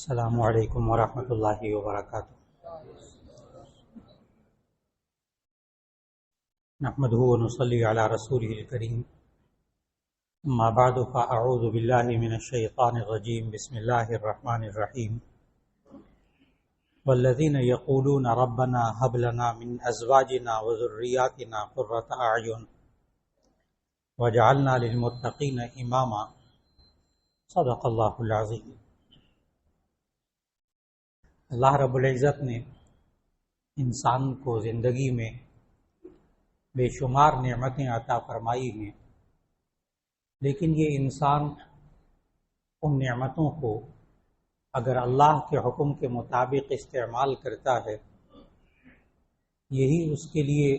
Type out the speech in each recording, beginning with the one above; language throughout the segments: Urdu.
السلام علیکم ورحمۃ اللہ وبرکاتہ۔ نحمدہ ونصلی علی رسولہ الکریم، اما بعد فاعوذ باللہ من الشیطان الرجیم، بسم اللہ الرحمن الرحیم۔ والذین یقولون ربنا ھب لنا من ازواجنا وذریاتنا قرۃ اعین وجعلنا للمتقین اماما، صدق اللہ العظیم۔ اللہ رب العزت نے انسان کو زندگی میں بے شمار نعمتیں عطا فرمائی ہیں، لیکن یہ انسان ان نعمتوں کو اگر اللہ کے حکم کے مطابق استعمال کرتا ہے، یہی اس کے لیے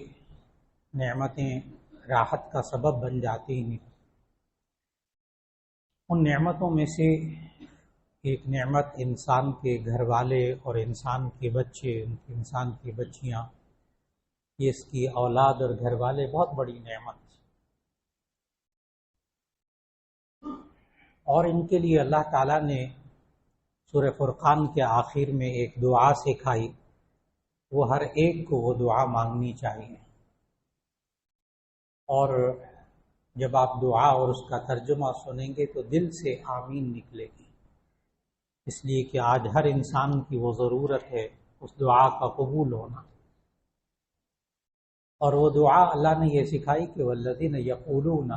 نعمتیں راحت کا سبب بن جاتی ہیں۔ ان نعمتوں میں سے ایک نعمت انسان کے گھر والے اور انسان کے بچے، انسان کی بچیاں، یہ اس کی اولاد اور گھر والے بہت بڑی نعمت، اور ان کے لیے اللہ تعالیٰ نے سورہ فرقان کے آخر میں ایک دعا سکھائی، وہ ہر ایک کو وہ دعا مانگنی چاہیے، اور جب آپ دعا اور اس کا ترجمہ سنیں گے تو دل سے آمین نکلے گی، اس لیے کہ آج ہر انسان کی وہ ضرورت ہے اس دعا کا قبول ہونا۔ اور وہ دعا اللہ نے یہ سکھائی کہ والذین یقولون،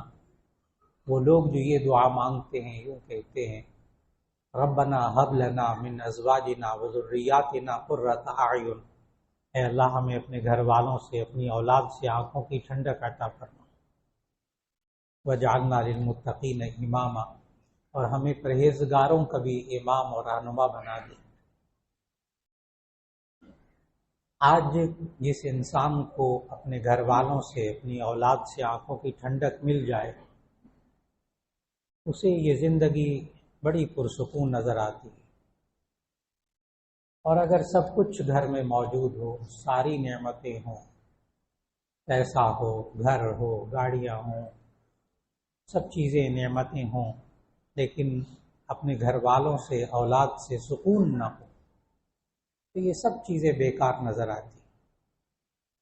وہ لوگ جو یہ دعا مانگتے ہیں یوں کہتے ہیں، ربنا ھب لنا من ازواجنا وذریاتنا قرۃ اعین، اے اللہ ہمیں اپنے گھر والوں سے، اپنی اولاد سے آنکھوں کی ٹھنڈک عطا فرما، وجعلنا للمتقین اماما، اور ہمیں پرہیزگاروں کا بھی امام اور رہنما بنا دے۔ آج جس انسان کو اپنے گھر والوں سے، اپنی اولاد سے آنکھوں کی ٹھنڈک مل جائے، اسے یہ زندگی بڑی پرسکون نظر آتی ہے، اور اگر سب کچھ گھر میں موجود ہو، ساری نعمتیں ہوں، پیسہ ہو، گھر ہو، گاڑیاں ہوں، سب چیزیں نعمتیں ہوں، لیکن اپنے گھر والوں سے، اولاد سے سکون نہ ہو، تو یہ سب چیزیں بیکار نظر آتی۔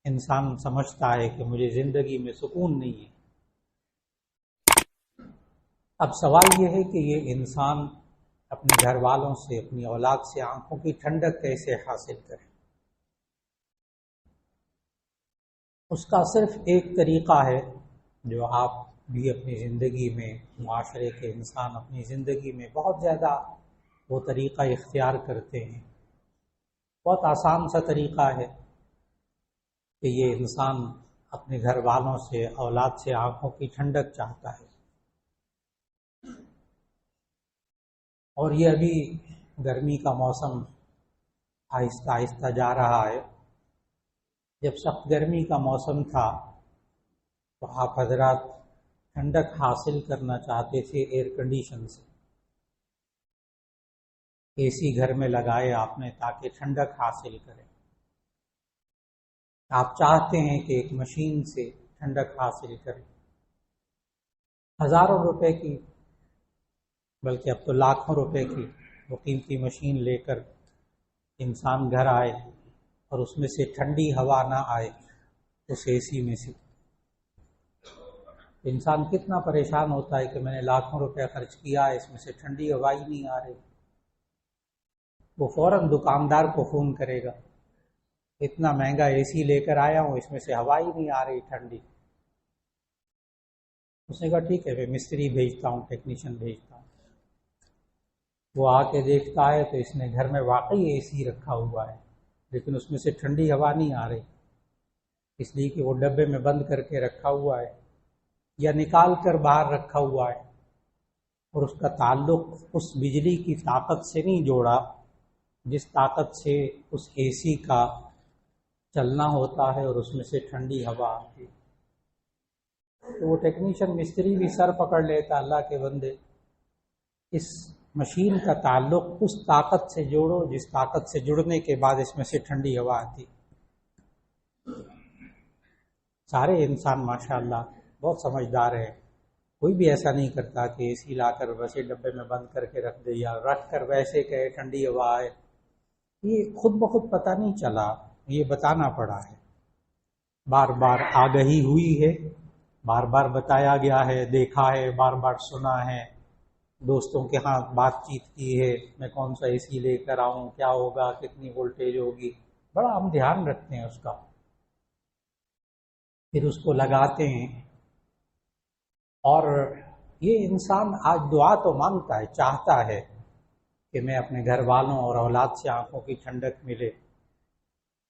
انسان سمجھتا ہے کہ مجھے زندگی میں سکون نہیں ہے۔ اب سوال یہ ہے کہ یہ انسان اپنے گھر والوں سے، اپنی اولاد سے آنکھوں کی ٹھنڈک کیسے حاصل کرے؟ اس کا صرف ایک طریقہ ہے جو آپ بھی اپنی زندگی میں، معاشرے کے انسان اپنی زندگی میں بہت زیادہ وہ طریقہ اختیار کرتے ہیں۔ بہت آسان سا طریقہ ہے کہ یہ انسان اپنے گھر والوں سے، اولاد سے آنکھوں کی ٹھنڈک چاہتا ہے، اور یہ ابھی گرمی کا موسم آہستہ آہستہ جا رہا ہے۔ جب سخت گرمی کا موسم تھا تو آپ حضرات ٹھنڈک حاصل کرنا چاہتے تھے ایئر کنڈیشن سے، اے سی گھر میں لگائے آپ نے تاکہ ٹھنڈک حاصل کریں۔ آپ چاہتے ہیں کہ ایک مشین سے ٹھنڈک حاصل کریں، ہزاروں روپے کی، بلکہ اب تو لاکھوں روپے کی وہ قیمتی مشین لے کر انسان گھر آئے اور اس میں سے ٹھنڈی ہوا نہ آئے اس اے سی میں سے، انسان کتنا پریشان ہوتا ہے کہ میں نے لاکھوں روپے خرچ کیا ہے، اس میں سے ٹھنڈی ہوا ہی نہیں آ رہی۔ وہ فوراً دکاندار کو فون کرے گا، اتنا مہنگا اے سی لے کر آیا ہوں، اس میں سے ہوا ہی نہیں آ رہی ٹھنڈی۔ اس نے کہا ٹھیک ہے میں مستری بھیجتا ہوں، ٹیکنیشین بھیجتا ہوں۔ وہ آ کے دیکھتا ہے تو اس نے گھر میں واقعی اے سی رکھا ہوا ہے، لیکن اس میں سے ٹھنڈی ہوا نہیں آ رہی، اس لیے کہ وہ ڈبے میں بند کر کے رکھا ہوا ہے یا نکال کر باہر رکھا ہوا ہے، اور اس کا تعلق اس بجلی کی طاقت سے نہیں جوڑا جس طاقت سے اس اے سی کا چلنا ہوتا ہے اور اس میں سے ٹھنڈی ہوا آتی ہے۔ تو وہ ٹیکنیشین مستری بھی سر پکڑ لیتا، اللہ کے بندے اس مشین کا تعلق اس طاقت سے جوڑو جس طاقت سے جڑنے کے بعد اس میں سے ٹھنڈی ہوا آتی۔ سارے انسان ماشاءاللہ بہت سمجھدار ہیں، کوئی بھی ایسا نہیں کرتا کہ اے سی لا کر ویسے ڈبے میں بند کر کے رکھ دے یا رکھ کر ویسے کہے ٹھنڈی ہوا آئے. یہ خود بخود پتہ نہیں چلا، یہ بتانا پڑا ہے. بار بار آگہی ہوئی ہے، بار بار بتایا گیا ہے، دیکھا ہے، بار بار سنا ہے، دوستوں کے ہاں بات چیت کی ہے، میں کون سا اے سی لے کر آؤں، کیا ہوگا، کتنی وولٹیج ہوگی، بڑا ہم دھیان رکھتے ہیں اس کا. پھر اس کو لگاتے ہیں. اور یہ انسان آج دعا تو مانگتا ہے، چاہتا ہے کہ میں اپنے گھر والوں اور اولاد سے آنکھوں کی ٹھنڈک ملے،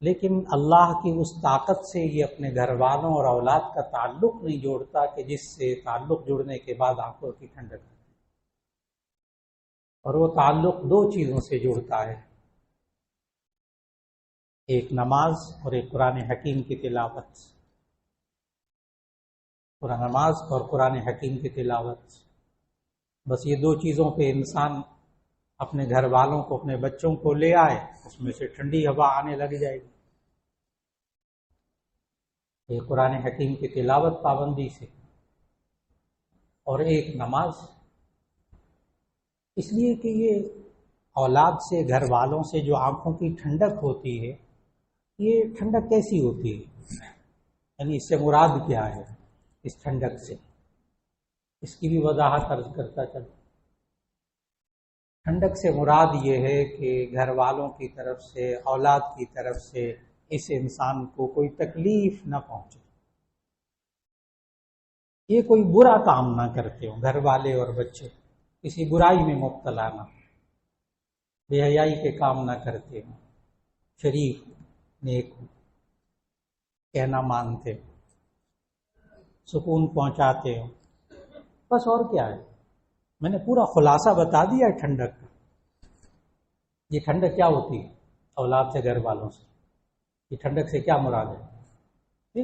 لیکن اللہ کی اس طاقت سے یہ اپنے گھر والوں اور اولاد کا تعلق نہیں جوڑتا کہ جس سے تعلق جڑنے کے بعد آنکھوں کی ٹھنڈک. اور وہ تعلق دو چیزوں سے جڑتا ہے، ایک نماز اور ایک قرآن حکیم کی تلاوت. قرآن نماز اور قرآن حکیم کی تلاوت، بس یہ دو چیزوں پہ انسان اپنے گھر والوں کو، اپنے بچوں کو لے آئے، اس میں سے ٹھنڈی ہوا آنے لگ جائے گی. ایک قرآن حکیم کی تلاوت پابندی سے، اور ایک نماز. اس لیے کہ یہ اولاد سے، گھر والوں سے جو آنکھوں کی ٹھنڈک ہوتی ہے، یہ ٹھنڈک کیسی ہوتی ہے، یعنی اس سے مراد کیا ہے اس ٹھنڈک سے، اس کی بھی وضاحت عرض کرتا چلوں. ٹھنڈک سے مراد یہ ہے کہ گھر والوں کی طرف سے، اولاد کی طرف سے اس انسان کو کوئی تکلیف نہ پہنچے، یہ کوئی برا کام نہ کرتے ہوں، گھر والے اور بچے کسی برائی میں مبتلا نہ، بے حیائی کے کام نہ کرتے ہوں، شریف نیک کہنا مانتے، سکون پہنچاتے ہوں. بس اور کیا ہے، میں نے پورا خلاصہ بتا دیا ہے ٹھنڈک کا. یہ ٹھنڈک کیا ہوتی ہے اولاد سے، گھر والوں سے، یہ ٹھنڈک سے کیا مراد ہے؟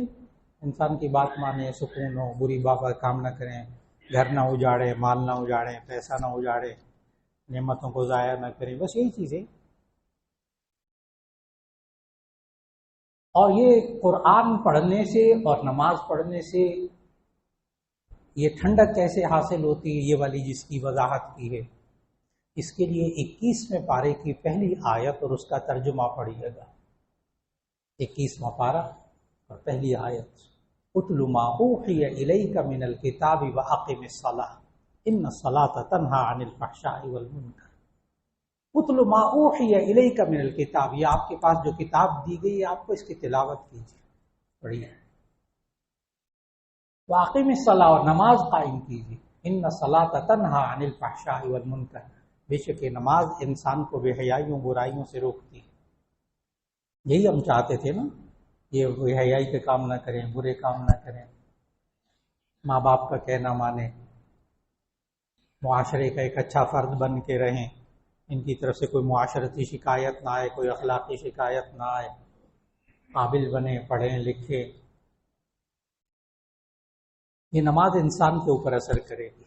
انسان کی بات مانے، سکون ہو، بری بات کام نہ کریں، گھر نہ اجاڑے، مال نہ اجاڑے، پیسہ نہ اجاڑے، نعمتوں کو ضائع نہ کریں، بس یہی چیزیں. اور یہ قرآن پڑھنے سے اور نماز پڑھنے سے یہ ٹھنڈک کیسے حاصل ہوتی ہے، یہ والی جس کی وضاحت کی ہے، اس کے لیے 21ویں پارے کی پہلی آیت اور اس کا ترجمہ پڑھیے گا. 21واں پارہ اور پہلی آیت، اتل ما اوحی الیک من الکتاب واقم الصلاۃ ان الصلاۃ تنہی عن الفحشاء والمنکر. اتل ما اوحی الیک من الکتاب، یہ آپ کے پاس جو کتاب دی گئی ہے آپ کو اس کی تلاوت کیجیے، پڑھیے. واقم الصلاۃ، اور نماز قائم کیجیے. ان الصلاۃ تنہی عن الفحشاء والمنکر، بے شک نماز انسان کو بے حیائیوں، برائیوں سے روکتی ہے. یہی ہم چاہتے تھے نا، یہ بے حیائی کے کام نہ کریں، برے کام نہ کریں، ماں باپ کا کہنا مانیں، معاشرے کا ایک اچھا فرد بن کے رہیں، ان کی طرف سے کوئی معاشرتی شکایت نہ آئے، کوئی اخلاقی شکایت نہ آئے، قابل بنے، پڑھیں لکھیں. یہ نماز انسان کے اوپر اثر کرے گی.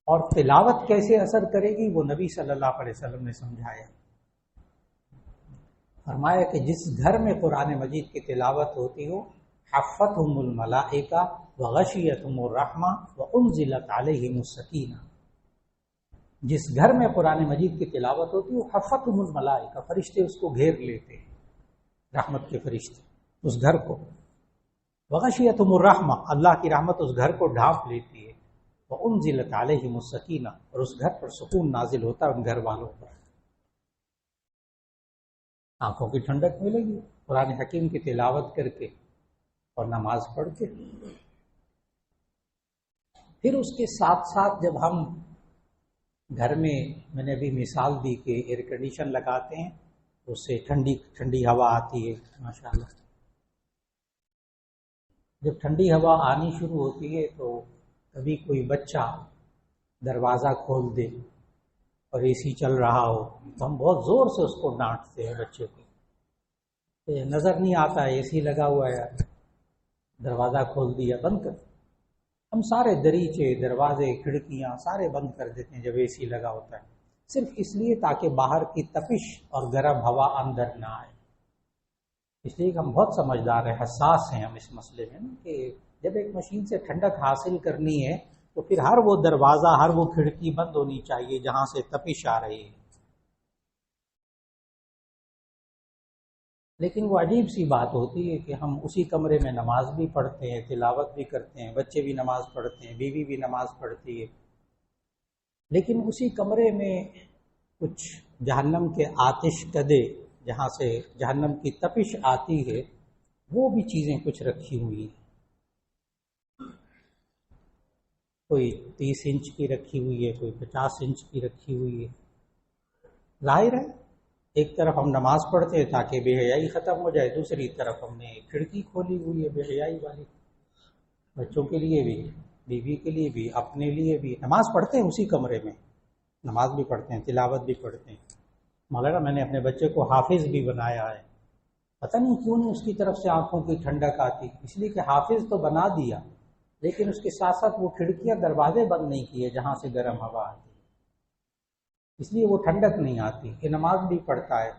اور تلاوت کیسے اثر کرے گی وہ نبی صلی اللہ علیہ وسلم نے سمجھایا. فرمایا کہ جس گھر میں قرآن مجید کی تلاوت ہوتی ہو، حفتہم الملائکہ وغشیتہم الرحمہ وانزلت علیہم السکینہ. جس گھر میں قرآن مجید کی تلاوت ہوتی ہو، حفتہم الملائکہ، فرشتے اس کو گھیر لیتے ہیں، رحمت کے فرشتے اس گھر کو. وغشیتہم الرحمہ، اللہ کی رحمت اس گھر کو ڈھانپ لیتی ہے. وانزلت علیہم السکینہ، اور اس گھر پر سکون نازل ہوتا ہے ان گھر والوں پر. آنکھوں کی ٹھنڈک ملے گی قرآن حکیم کی تلاوت کر کے اور نماز پڑھ کے. پھر اس کے ساتھ ساتھ جب ہم گھر میں نے ابھی مثال دی کہ ایئر کنڈیشن لگاتے ہیں، اس سے ٹھنڈی ٹھنڈی ہوا آتی ہے ماشاءاللہ. جب ٹھنڈی ہوا آنی شروع ہوتی ہے تو کبھی کوئی بچہ دروازہ کھول دے اور اے سی چل رہا ہو تو ہم بہت زور سے اس کو ڈانٹتے ہیں بچے کو، کہ نظر نہیں آتا اے سی لگا ہوا ہے، دروازہ کھول دیا، بند کر. ہم سارے دریچے، دروازے، کھڑکیاں سارے بند کر دیتے ہیں جب اے سی لگا ہوتا ہے، صرف اس لیے تاکہ باہر کی تپش اور گرم ہوا اندر نہ آئے. اس لیے کہ ہم بہت سمجھدار ہیں، حساس ہیں ہم اس مسئلے میں نا، کہ جب ایک مشین سے ٹھنڈک حاصل کرنی ہے تو پھر ہر وہ دروازہ، ہر وہ کھڑکی بند ہونی چاہیے جہاں سے تپش آ رہی ہے۔ لیکن وہ عجیب سی بات ہوتی ہے کہ ہم اسی کمرے میں نماز بھی پڑھتے ہیں، تلاوت بھی کرتے ہیں، بچے بھی نماز پڑھتے ہیں، بیوی بھی نماز پڑھتی ہے، لیکن اسی کمرے میں کچھ جہنم کے آتش کدے، جہاں سے جہنم کی تپش آتی ہے، وہ بھی چیزیں کچھ رکھی ہوئی ہیں۔ کوئی 30 انچ کی رکھی ہوئی ہے، کوئی 50 انچ کی رکھی ہوئی ہے۔ ظاہر ہے ایک طرف ہم نماز پڑھتے ہیں تاکہ بے حیائی ختم ہو جائے، دوسری طرف ہم نے کھڑکی کھولی ہوئی ہے بے حیائی والی، بچوں کے لیے بھی، بیوی کے لیے بھی، اپنے لیے بھی۔ نماز پڑھتے ہیں اسی کمرے میں، نماز بھی پڑھتے ہیں، تلاوت بھی پڑھتے ہیں، مگر میں نے اپنے بچے کو حافظ بھی بنایا ہے۔ پتہ نہیں کیوں نہیں اس کی طرف سے آنکھوں کی ٹھنڈک آتی، اس لیے کہ حافظ تو بنا دیا، لیکن اس کے ساتھ ساتھ وہ کھڑکیاں دروازے بند نہیں کیے جہاں سے گرم ہوا آتی، اس لیے وہ ٹھنڈک نہیں آتی۔ کہ نماز بھی پڑھتا ہے،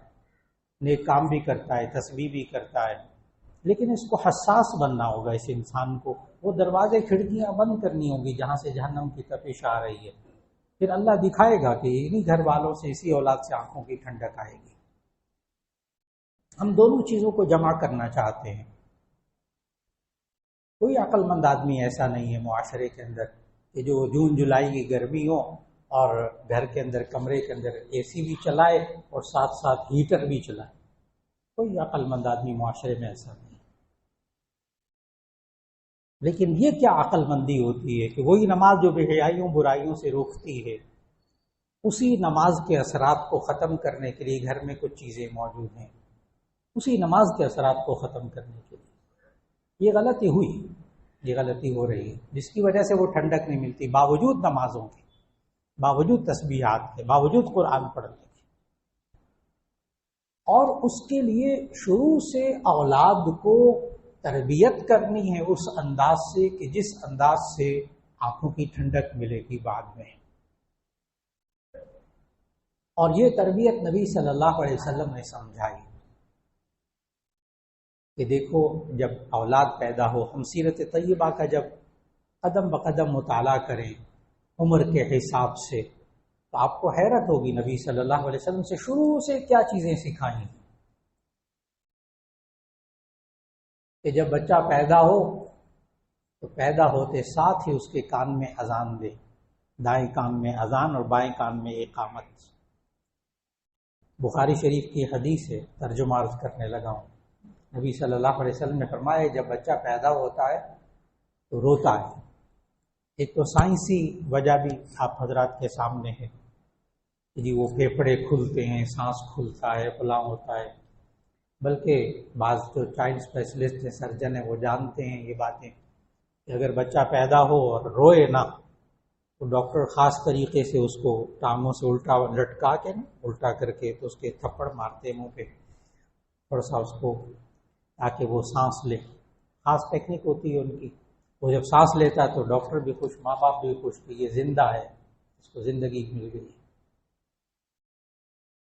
نیک کام بھی کرتا ہے، تسبیح بھی کرتا ہے، لیکن اس کو حساس بننا ہوگا اس انسان کو، وہ دروازے کھڑکیاں بند کرنی ہوگی جہاں سے جہنم کی تپش آ رہی ہے۔ پھر اللہ دکھائے گا کہ انہی گھر والوں سے، اسی اولاد سے آنکھوں کی ٹھنڈک آئے گی۔ ہم دونوں چیزوں کو جمع کرنا چاہتے ہیں۔ کوئی عقل مند آدمی ایسا نہیں ہے معاشرے کے اندر کہ جو جون جولائی کی گرمی ہو اور گھر کے اندر، کمرے کے اندر اے سی بھی چلائے اور ساتھ ساتھ ہیٹر بھی چلائے۔ کوئی عقل مند آدمی معاشرے میں ایسا نہیں۔ لیکن یہ کیا عقل مندی ہوتی ہے کہ وہی نماز جو بے حیائیوں برائیوں سے روکتی ہے، اسی نماز کے اثرات کو ختم کرنے کے لیے گھر میں کچھ چیزیں موجود ہیں، اسی نماز کے اثرات کو ختم کرنے کے لیے یہ غلطی ہوئی، یہ غلطی ہو رہی ہے، جس کی وجہ سے وہ ٹھنڈک نہیں ملتی، باوجود نمازوں کے، باوجود تسبیحات کے، باوجود قرآن پڑھنے کے۔ اور اس کے لیے شروع سے اولاد کو تربیت کرنی ہے اس انداز سے کہ جس انداز سے آنکھوں کی ٹھنڈک ملے گی بعد میں۔ اور یہ تربیت نبی صلی اللہ علیہ وسلم نے سمجھائی کہ دیکھو جب اولاد پیدا ہو، ہم سیرت طیبہ کا جب قدم بقدم مطالعہ کریں عمر کے حساب سے، تو آپ کو حیرت ہوگی نبی صلی اللہ علیہ وسلم سے شروع سے کیا چیزیں سکھائیں کہ جب بچہ پیدا ہو تو پیدا ہوتے ساتھ ہی اس کے کان میں اذان دے، دائیں کان میں اذان اور بائیں کان میں اقامت۔ بخاری شریف کی حدیث ہے، ترجمہ عرض کرنے لگا ہوں۔ نبی صلی اللہ علیہ وسلم نے فرمایا جب بچہ پیدا ہوتا ہے تو روتا ہے۔ ایک تو سائنسی وجہ بھی آپ حضرات کے سامنے ہے کہ جی وہ پھیپھڑے کھلتے ہیں، سانس کھلتا ہے، فلاں ہوتا ہے، بلکہ بعض جو چائلڈ اسپیشلسٹ ہیں، سرجن ہیں، وہ جانتے ہیں یہ باتیں کہ اگر بچہ پیدا ہو اور روئے نہ تو ڈاکٹر خاص طریقے سے اس کو ٹانگوں سے الٹا لٹکا کے نا، الٹا کر کے تو اس کے تھپڑ مارتے منہ پہ تھوڑا سا اس کو، تاکہ وہ سانس لے۔ خاص ٹیکنیک ہوتی ہے ان کی۔ وہ جب سانس لیتا ہے تو ڈاکٹر بھی خوش، ماں باپ بھی خوش کہ یہ زندہ ہے، اس کو زندگی مل گئی۔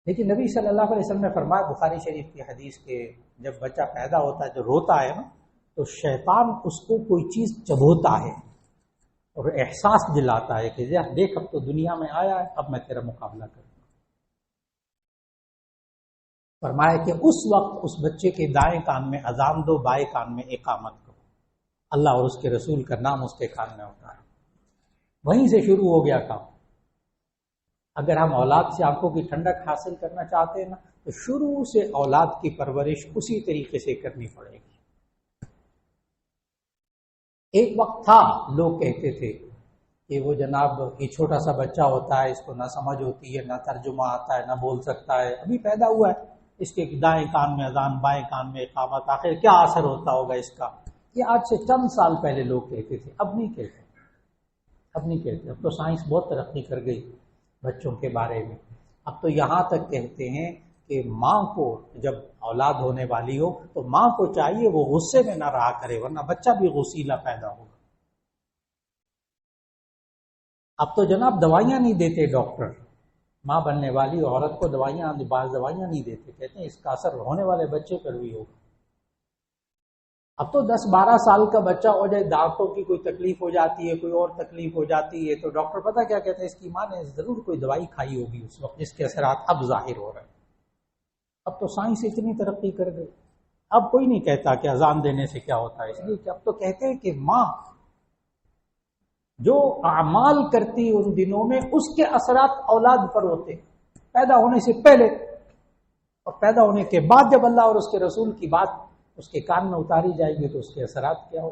لیکن نبی صلی اللہ علیہ وسلم نے فرمایا بخاری شریف کی حدیث کے جب بچہ پیدا ہوتا ہے جو روتا ہے نا، تو شیطان اس کو کوئی چیز چبھوتا ہے اور احساس دلاتا ہے کہ دیکھ اب تو دنیا میں آیا ہے، اب میں تیرا مقابلہ کروں گا۔ فرمایا کہ اس وقت اس بچے کے دائیں کان میں اذان دو، بائیں کان میں اقامت کرو، اللہ اور اس کے رسول کا نام اس کے کان میں ہوتا ہے۔ وہیں سے شروع ہو گیا کام۔ اگر ہم اولاد سے آنکھوں کی ٹھنڈک حاصل کرنا چاہتے ہیں نا، تو شروع سے اولاد کی پرورش اسی طریقے سے کرنی پڑے گی۔ ایک وقت تھا لوگ کہتے تھے کہ وہ جناب یہ چھوٹا سا بچہ ہوتا ہے، اس کو نہ سمجھ ہوتی ہے، نہ ترجمہ آتا ہے، نہ بول سکتا ہے، ابھی پیدا ہوا ہے، اس کے دائیں کان میں اذان، بائیں کان میں اقامت، آخر کیا اثر ہوتا ہوگا اس کا؟ یہ آج سے چند سال پہلے لوگ کہتے تھے، اب نہیں کہتے، اب نہیں کہتے۔ اب تو سائنس بہت ترقی کر گئی بچوں کے بارے میں۔ اب تو یہاں تک کہتے ہیں کہ ماں کو جب اولاد ہونے والی ہو تو ماں کو چاہیے وہ غصے میں نہ رہا کرے، ورنہ بچہ بھی غصیلا پیدا ہوگا۔ اب تو جناب دوائیاں نہیں دیتے ڈاکٹر، ماں بننے والی عورت کو بعض دوائیاں نہیں دیتے، کہتے ہیں اس کا اثر ہونے والے بچے پر بھی ہوگا۔ اب تو 10-12 سال کا بچہ ہو جائے، دانتوں کی کوئی تکلیف ہو جاتی ہے، کوئی اور تکلیف ہو جاتی ہے، تو ڈاکٹر پتہ کیا کہتے ہیں، اس کی ماں نے ضرور کوئی دوائی کھائی ہوگی اس وقت جس کے اثرات اب ظاہر ہو رہے ہیں۔ اب تو سائنس اتنی ترقی کر گئی، اب کوئی نہیں کہتا کہ اذان دینے سے کیا ہوتا ہے، اس لیے کہ اب تو کہتے ہیں کہ ماں جو اعمال کرتی ان دنوں میں اس کے اثرات اولاد پر ہوتے، پیدا ہونے سے پہلے اور پیدا ہونے کے بعد جب اللہ اور اس کے رسول کی بات اس کے کان میں اتاری جائے گی تو اس کے اثرات کیا ہو۔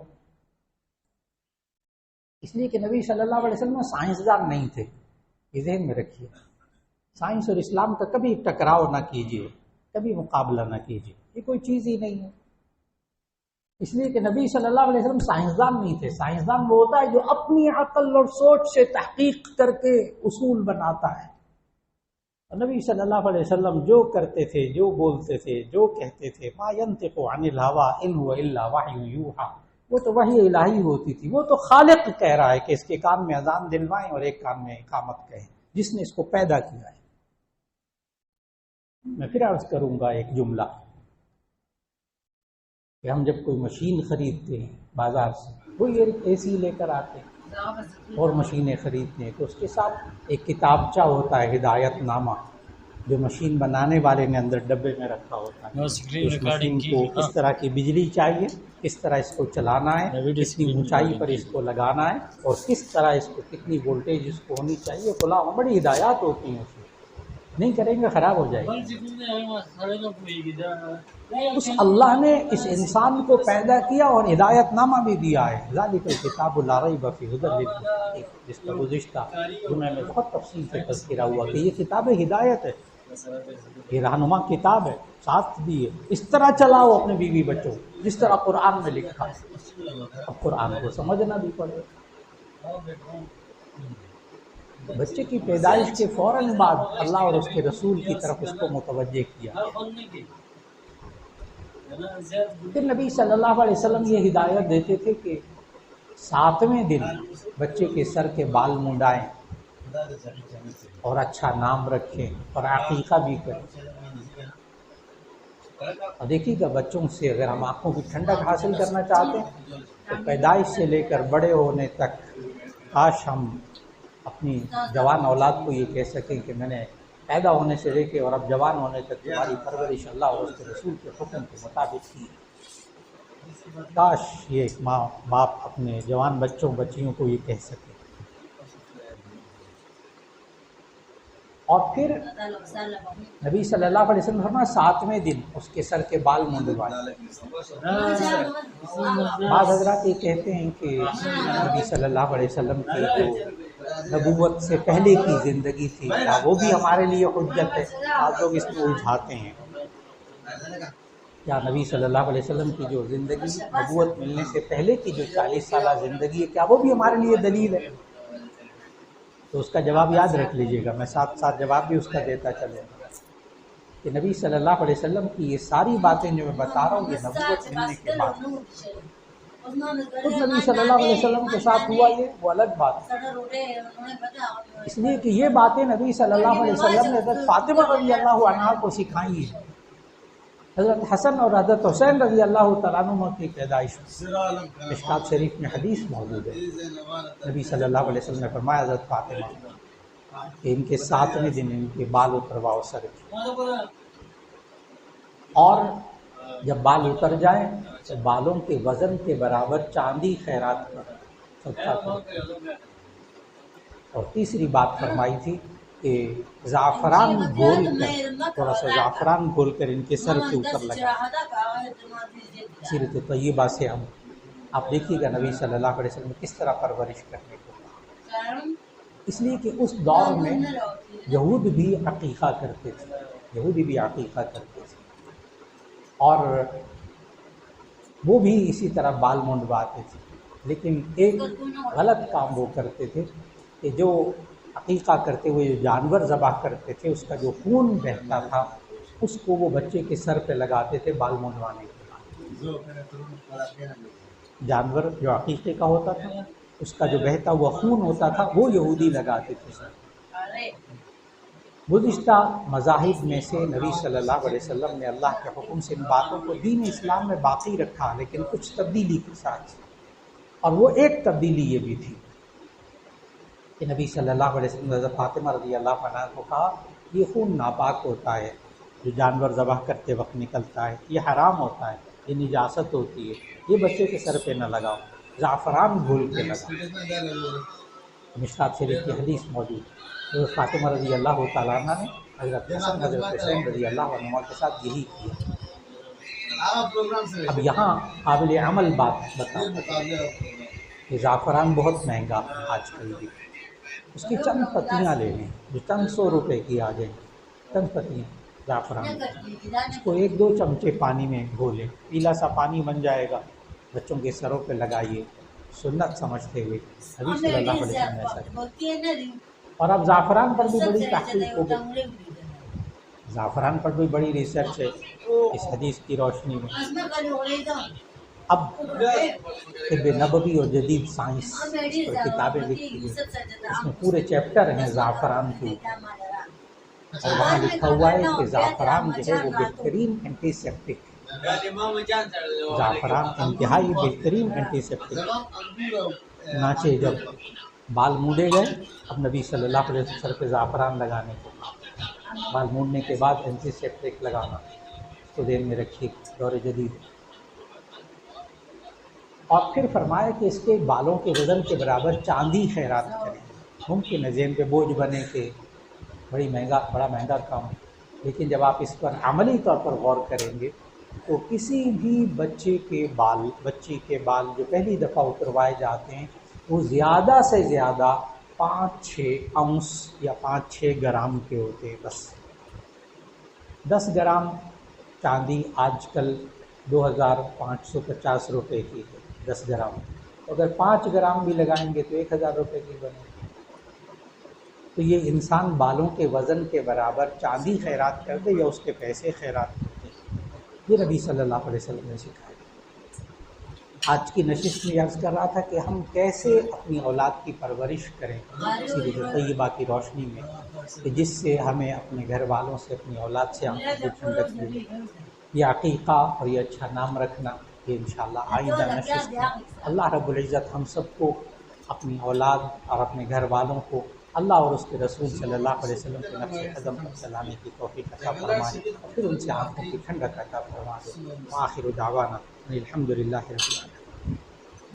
اس لیے کہ نبی صلی اللہ علیہ وسلم سائنسدان نہیں تھے، یہ ذہن میں رکھیے۔ سائنس اور اسلام کا کبھی ٹکراؤ نہ کیجیے، کبھی مقابلہ نہ کیجیے، یہ کوئی چیز ہی نہیں ہے۔ اس لیے کہ نبی صلی اللہ علیہ وسلم سائنسدان نہیں تھے۔ سائنسدان وہ ہوتا ہے جو اپنی عقل اور سوچ سے تحقیق کر کے اصول بناتا ہے، اور نبی صلی اللہ علیہ وسلم جو کرتے تھے، جو بولتے تھے، جو کہتے تھے، ما ينطق عن الهوى ان هو الا وحی یوحى، وہ تو وحی الہی ہوتی تھی، وہ تو خالق کہہ رہا ہے کہ اس کے کان میں اذان دلوائیں اور ایک کان میں اقامت کہیں، جس نے اس کو پیدا کیا ہے۔ میں پھر عرض کروں گا ایک جملہ کہ ہم جب کوئی مشین خریدتے ہیں بازار سے، کوئی اے سی لے کر آتے ہیں اور مشینیں خریدتے ہیں، تو اس کے ساتھ ایک کتابچہ ہوتا ہے، ہدایت نامہ، جو مشین بنانے والے نے اندر ڈبے میں رکھا ہوتا ہے۔ اس مشین کو کس طرح کی بجلی چاہیے، کس طرح اس کو چلانا ہے، کتنی اونچائی پر اس کو لگانا ہے، اور کس طرح اس کو کتنی وولٹیج اس کو ہونی چاہیے، فلاں بڑی ہدایات ہوتی ہیں، اس میں نہیں کریں گے خراب ہو جائے گی۔ اس اللہ نے اس انسان کو پیدا کیا اور ہدایت نامہ بھی دیا ہے، ذالک الکتاب لا ریب فیہ ھدی للمتقین، جس کا گزشتہ جمعے میں بہت تفصیل سے تذکرہ ہوا کہ یہ کتاب ہدایت ہے، یہ رہنما کتاب ہے، ساتھ بھی ہے، اس طرح چلاؤ اپنے بیوی بچوں جس طرح قرآن میں لکھا ہے۔ اب قرآن کو سمجھنا بھی پڑے۔ بچے کی پیدائش کے فوراً بعد اللہ اور اس کے رسول کی طرف اس کو متوجہ کیا۔ پھر نبی صلی اللہ علیہ وسلم یہ ہدایت دیتے تھے کہ 7ویں دن بچے کے سر کے بال منڈائیں اور اچھا نام رکھیں اور عقیقہ بھی کریں۔ اور دیکھیے گا بچوں سے اگر ہم آنکھوں کی ٹھنڈک حاصل کرنا چاہتے ہیں تو پیدائش سے لے کر بڑے ہونے تک کاش ہم اپنی جوان اولاد کو یہ کہہ سکیں کہ میں نے پیدا ہونے سے لے کے اور اب جوان ہونے تک تمہاری پرورش اللہ اور اس کے رسول کے حکم کے مطابق کی۔ کاش یہ ایک ماں باپ اپنے جوان بچوں بچیوں کو یہ کہہ سکے۔ اور پھر نبی صلی اللہ علیہ وسلم فرمایا 7ویں دن اس کے سر کے بال منڈوائے۔ بعض حضرات یہ کہتے ہیں کہ نبی صلی اللہ علیہ وسلم کی جو نبوت سے پہلے کی زندگی تھی کیا وہ بھی ہمارے لیے حجت ہے؟ بعض لوگ اس میں الجھاتے ہیں، کیا نبی صلی اللہ علیہ وسلم کی جو زندگی نبوت ملنے سے پہلے کی جو 40 سالہ زندگی ہے کیا وہ بھی ہمارے لیے دلیل ہے؟ تو اس کا جواب یاد رکھ لیجئے گا، میں ساتھ ساتھ جواب بھی اس کا دیتا چلوں گا کہ نبی صلی اللہ علیہ وسلم کی یہ ساری باتیں جو میں بتا رہا ہوں یہ نبوت ملنے کے بعد خود نبی صلی اللہ علیہ وسلم کے ساتھ ہوا، یہ وہ الگ بات ہے۔ اس لیے کہ یہ باتیں نبی صلی اللہ علیہ وسلم نے حضرت فاطمہ رضی اللہ عنہا کو سکھائی ہیں۔ حضرت حسن اور حضرت حسین رضی اللہ تعالیٰ عنہ کی پیدائش مشکات شریف میں حدیث موجود ہے، نبی صلی اللہ علیہ وسلم نے فرمایا حضرت فاطمہ کہ ان کے 7ویں دن ان کے بال اترواؤ سر کے، اور جب بال اتر جائیں تو بالوں کے وزن کے برابر چاندی خیرات کر صدقہ کرو۔ اور تیسری بات فرمائی تھی کہ زعفران گھول کر تھوڑا سا زعفران گھول کر ان کے سر کے اوپر لگا۔ سیرت طیبہ سے ہم آپ دیکھیے گا نبی صلی اللہ علیہ وسلم کس طرح پرورش کرنے کو کہا۔ اس لیے کہ اس دور میں یہود بھی عقیقہ کرتے تھے، یہودی بھی عقیقہ کرتے تھے، اور وہ بھی اسی طرح بال منڈواتے تھے، لیکن ایک غلط کام وہ کرتے تھے کہ جو عقیقہ کرتے ہوئے جو جانور ذبح کرتے تھے اس کا جو خون بہتا تھا اس کو وہ بچے کے سر پہ لگاتے تھے بال منڈوانے کے بعد۔ جانور جو عقیقے کا ہوتا تھا اس کا جو بہتا ہوا خون ہوتا تھا وہ یہودی لگاتے تھے سر۔ گزشتہ مذاہب میں سے نبی صلی اللہ علیہ وسلم نے اللہ کے حکم سے ان باتوں کو دین اسلام میں باقی رکھا، لیکن کچھ تبدیلی کے ساتھ، اور وہ ایک تبدیلی یہ بھی تھی کہ نبی صلی اللہ علیہ وسلم نے حضرت فاطمہ رضی اللہ عنہا کو کہا یہ خون ناپاک ہوتا ہے جو جانور ذبح کرتے وقت نکلتا ہے، یہ حرام ہوتا ہے، یہ نجاست ہوتی ہے، یہ بچے کے سر پہ نہ لگاؤ، زعفران گھول کے لگاؤ۔ مشکات شریف کی حدیث موجود ہے۔ حضرت فاطمہ رضی اللہ تعالیٰ عنہ نے حضرت حسن حضرت حسین رضی اللہ عنہ کے ساتھ یہی کیا۔ اب یہاں قابل عمل بات بتاتا ہے کہ زعفران بہت مہنگا آج کل بھی، اس کی چند پتیاں لے لیں جو چند 100 روپے کی آ جائیں، چند پتیاں زعفران، اس کو 1-2 چمچے پانی میں گھولیں، پیلا سا پانی بن جائے گا، بچوں کے سروں پہ لگائیے، سنت سمجھتے ہوئے نبی صلی اللہ علیہ وسلم نے ایسا کیا۔ اور اب زعفران پر بھی بڑی تحقیق ہو گئی، زعفران پر بھی بڑی ریسرچ ہے اس حدیث کی روشنی میں۔ اب طب نبوی اور جدید سائنس پر کتابیں لکھی ہیں، اس میں پورے چیپٹر ہیں زعفران کے، اور وہاں لکھا ہوا ہے کہ زعفران جو ہے وہ بہترین اینٹی سیپٹک ہے، زعفران انتہائی بہترین اینٹی سیپٹک ہے۔ چنانچہ جب بال مونڈے گئے، اب نبی صلی اللہ علیہ وسلم سر پہ زعفران لگانے کو، بال مونڈنے کے بعد اینٹی سیپٹک لگانا، اس کو ذہن میں رکھیے، دور جدید۔ اور پھر فرمایا کہ اس کے بالوں کے وزن کے برابر چاندی خیرات کریں۔ ممکن ہے ذہن پہ بوجھ بنے کہ بڑا مہنگا کام، لیکن جب آپ اس پر عملی طور پر غور کریں گے تو کسی بھی بچے کے بال جو پہلی دفعہ اتروائے جاتے ہیں وہ زیادہ سے زیادہ 5-6 اونس یا 5-6 گرام کے ہوتے ہیں، بس 10 گرام چاندی آج کل 2550 روپے کی ہے 10 گرام، اگر 5 گرام بھی لگائیں گے تو 1000 روپے کی بنے۔ تو یہ انسان بالوں کے وزن کے برابر چاندی خیرات کر دے یا اس کے پیسے خیرات کر دے، یہ نبی صلی اللہ علیہ وسلم نے سکھایا۔ آج کی نشست میں عرض کر رہا تھا کہ ہم کیسے اپنی اولاد کی پرورش کریں اسی طیبہ کی روشنی میں، کہ جس سے ہمیں اپنے گھر والوں سے، اپنی اولاد سے آنکھوں کو ٹھنڈک ملے۔ یہ عقیقہ اور یہ اچھا نام رکھنا، یہ انشاءاللہ آئندہ نشست میں اللہ رب العزت ہم سب کو، اپنی اولاد اور اپنے گھر والوں کو اللہ اور اس کے رسول صلی اللہ علیہ وسلم کے نقش قدم پر چلانے کی توفیق عطا فرمائے، اور پھر ان سے آنکھوں کی ٹھنڈک عطا فرما دے۔ وآخر دعوانا الحمدللہ رب العالمین۔